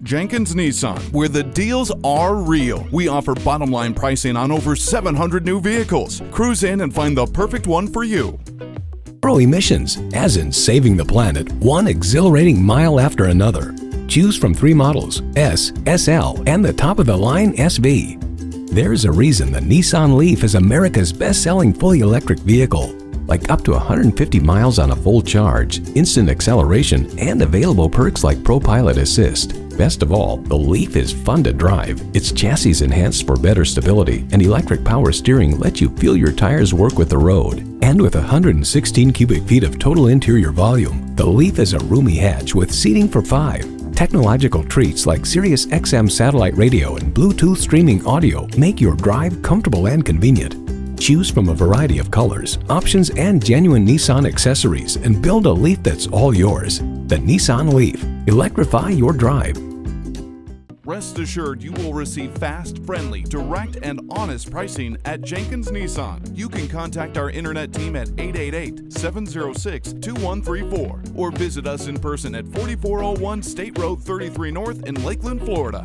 Jenkins Nissan, where the deals are real. We offer bottom line pricing on over 700 new vehicles. Cruise in and find the perfect one for you. Zero emissions, as in saving the planet, one exhilarating mile after another. Choose from 3 models, S, SL, and the top-of-the-line SV. There's a reason the Nissan Leaf is America's best-selling fully electric vehicle. Like up to 150 miles on a full charge, instant acceleration, and available perks like ProPilot Assist. Best of all, the Leaf is fun to drive. Its chassis enhanced for better stability, and electric power steering lets you feel your tires work with the road. And with 116 cubic feet of total interior volume, the Leaf is a roomy hatch with seating for 5. Technological treats like Sirius XM satellite radio and Bluetooth streaming audio make your drive comfortable and convenient. Choose from a variety of colors, options, and genuine Nissan accessories and build a Leaf that's all yours. The Nissan Leaf. Electrify your drive. Rest assured you will receive fast, friendly, direct, and honest pricing at Jenkins Nissan. You can contact our internet team at 888-706-2134 or visit us in person at 4401 State Road 33 North in Lakeland, Florida.